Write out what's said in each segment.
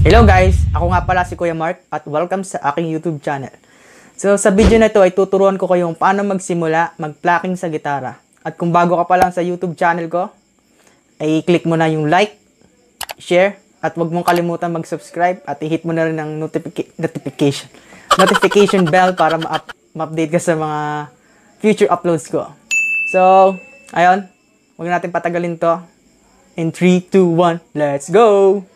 Hello guys! Ako nga pala si Kuya Mark at welcome sa aking YouTube channel. So sa video na ito ay tuturuan ko kayong paano magsimula mag-plucking sa gitara. At kung bago ka pa lang sa YouTube channel ko, ay click mo na yung like, share, at huwag mong kalimutan mag-subscribe at i-hit mo na rin ang notification bell para ma-update ka sa mga future uploads ko. So, ayun, huwag natin patagalin to. In 3, 2, 1, let's go!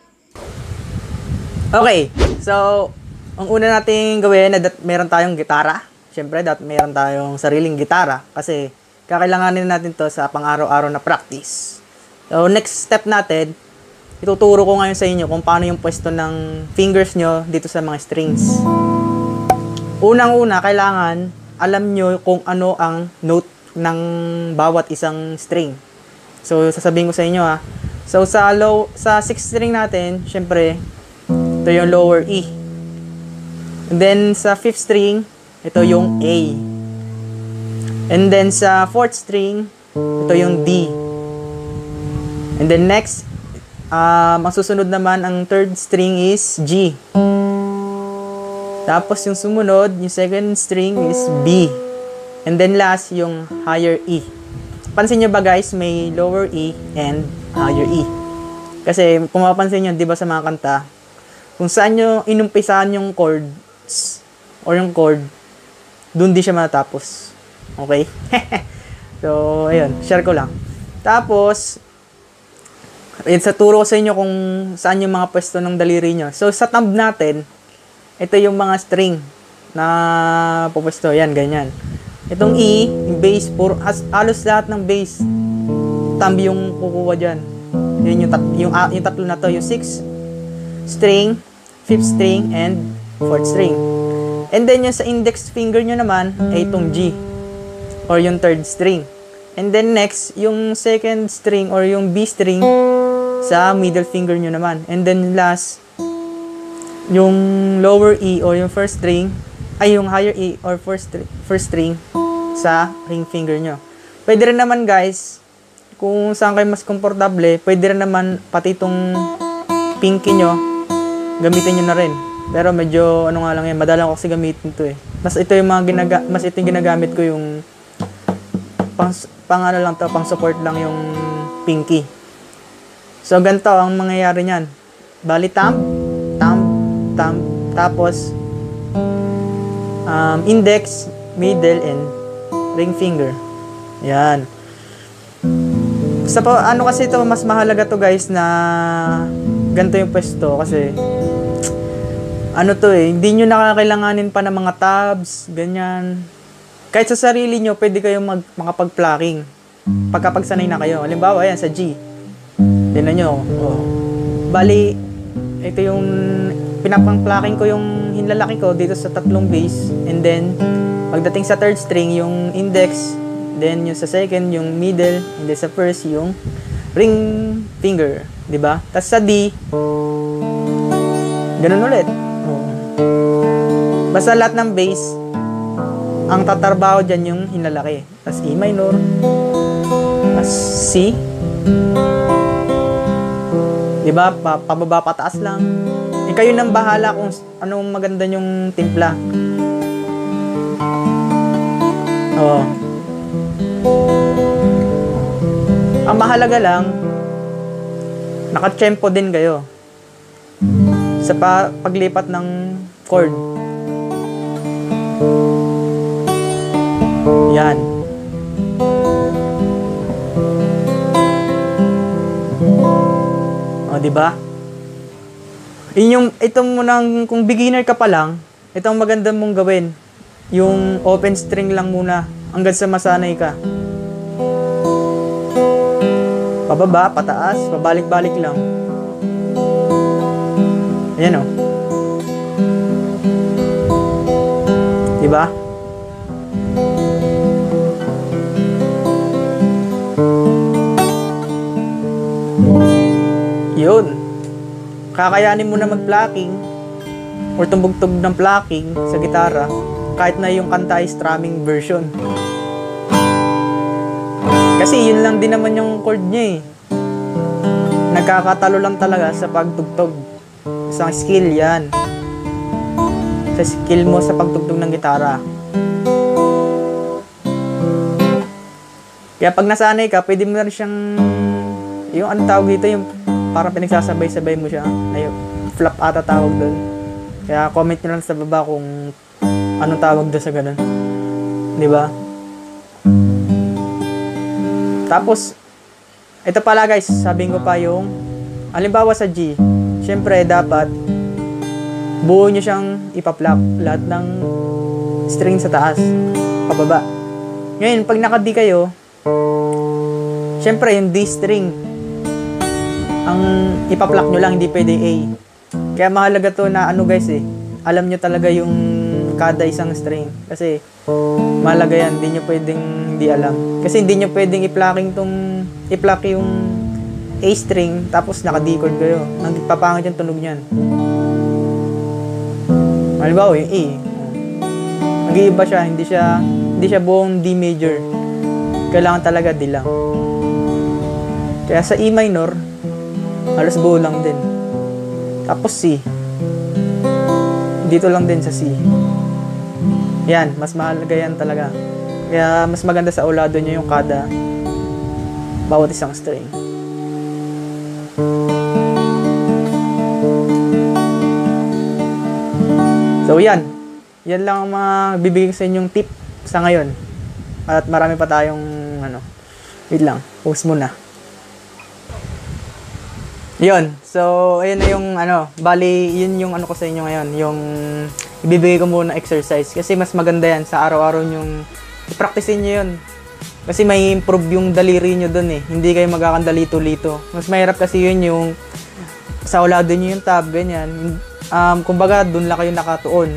Okay, so, ang una nating gawin na meron tayong gitara. Siyempre, meron tayong sariling gitara kasi kakailanganin natin to sa pang-araw-araw na practice. So, next step natin, ituturo ko ngayon sa inyo kung paano yung pwesto ng fingers nyo dito sa mga strings. Unang-una, kailangan alam nyo kung ano ang note ng bawat isang string. So, sasabihin ko sa inyo ha. So, sa 6th string natin, syempre, ito yung lower E. And then, sa 5th string, ito yung A. And then, sa 4th string, ito yung D. And then, next, ang susunod naman, ang 3rd string is G. Tapos, yung sumunod, yung 2nd string is B. And then, last, yung higher E. Pansin nyo ba guys, may lower E and higher E. Kasi, kung mapapansin nyo, di ba sa mga kanta, kung saan nyo inumpisahan yung chords or yung chord, dun di siya matapos. Okay? So, ayun. Share ko lang. Tapos, sa turo ko sa inyo kung saan yung mga pwesto ng daliri nyo. So, sa thumb natin, ito yung mga string na pupwesto. Yan, ganyan. Itong E, yung bass, halos lahat ng bass, thumb yung kukuha dyan. Yun yung tatlo na to, yung 6th string, 5th string, and 4th string. And then yung sa index finger nyo naman ay itong G or yung 3rd string. And then next, yung 2nd string or yung B string sa middle finger nyo naman. And then last, yung lower E or yung 1st string, ay yung higher E or 1st string sa ring finger nyo. Pwede rin naman guys, kung saan kayo mas komportable, pwede rin naman pati itong pinky nyo, gamitin nyo na rin. Pero medyo, ano nga lang yan, madalang ko kasi gamitin to eh. Mas ito yung ginagamit ko yung pang ano lang to, pang support lang yung pinky. So, ganito ang mangyayari nyan. Bali, thumb, tapos, index, middle, and ring finger. Yan. Ano kasi ito, mas mahalaga to guys na ganito yung pwesto kasi ano to eh, hindi nyo nakakailanganin pa ng mga tabs, ganyan. Kahit sa sarili nyo, pwede kayong makapag-plucking pagkapagsanay na kayo. Halimbawa, ayan, sa G. Tignan nyo. Oh. Bali, ito yung pinapang-plucking ko yung hinlalaki ko dito sa tatlong bass. And then, pagdating sa 3rd string, yung index. Then, yung sa 2nd, yung middle. And then sa 1st, yung ring finger. Diba? Tapos sa D, ganun ulit. Basta lahat ng bass, ang tatarbaho dyan yung hinlalaki. Tapos E minor, tapos C, diba? Pababa, pataas lang. Kayo nang bahala kung anong maganda yung timpla. Oo. Ang mahalaga lang, naka-tempo din kayo sa paglipat ng chord. Yan. O, diba? Itong munang, kung beginner ka pa lang, itong maganda mong gawin. Yung open string lang muna hanggang sa masanay ka. Pababa, pataas, pabalik-balik lang. Ayan o. Diba? Yun. Kakayanin mo na mag-plucking or tumbugtog ng plucking sa gitara kahit na yung kanta ay strumming version. Kasi yun lang din naman yung chord niya eh. Nagkakatalo lang talaga sa pagtugtog. Isang skill yan. Sa skill mo sa pagtugtog ng gitara. Kaya pag nasanay ka, pwede mo na rin siyang, yung ano tawag dito, yung parang pinagsasabay-sabay mo siya. Na yung flap ata tawag doon. Kaya comment nyo lang sa baba kung anong tawag doon sa ganun. Di ba? Tapos, ito pala guys, sabihin ko pa yung, halimbawa sa G, syempre dapat, buo nyo siyang ipa-flap lahat ng string sa taas, pababa. Ngayon, pag naka-D kayo, syempre yung D string, ang ipa-pluck nyo lang, hindi pwede A. Kaya mahalaga to na ano guys alam nyo talaga yung kada isang string. Kasi mahalaga yan, hindi nyo pwedeng hindi alam. Kasi hindi nyo pwedeng i-pluck yung A string, tapos naka-D chord kayo. Nagpapangit yung tunog nyan. Halimbawa yung A, nag-iiba siya, hindi siya buong D major. Kailangan talaga D lang. Kaya sa E minor, halos buo lang din. Tapos C. Dito lang din sa C. Yan, mas mahalaga yan talaga. Kaya mas maganda sa ulado nyo yung kada bawat isang string. So yan. Yan lang ang mga bibigay ko sa inyong tip sa ngayon. At marami pa tayong wait lang, pause muna. Yun. So ayun na yung bali yun yung ko sa inyo ngayon, yung ibibigay ko muna exercise kasi mas maganda yan sa araw-araw yung i-practicein niyo yun. Kasi may improve yung daliri nyo dun Hindi kayo magkakandalito-lito. Mas mahirap kasi yun yung sa ulado nyo yung tab, ganyan. Kumbaga, dun lang kayo nakatuon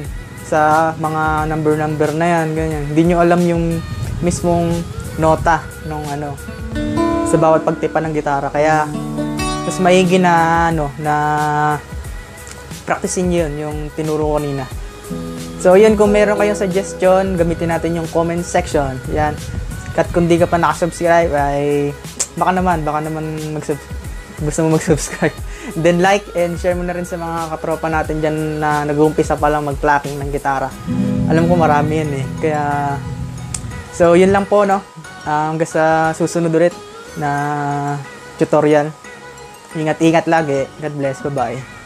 sa mga number na yan, ganyan. Hindi nyo alam yung mismong nota nung sa bawat pagtipan ng gitara. Kaya, mas maigi na, na practicein yun, yung tinuro ko kanina. So, yun, kung meron kayong suggestion, gamitin natin yung comment section. Yan. At kung di ka pa nakasubscribe, ay baka naman gusto mo mag-subscribe. Then like and share mo na rin sa mga katropa natin dyan na nag-uumpisa pa lang mag-plucking ng gitara. Alam ko marami yan Kaya, so yun lang po hanggang sa susunod ulit na tutorial. Ingat-ingat lagi. God bless. Bye-bye.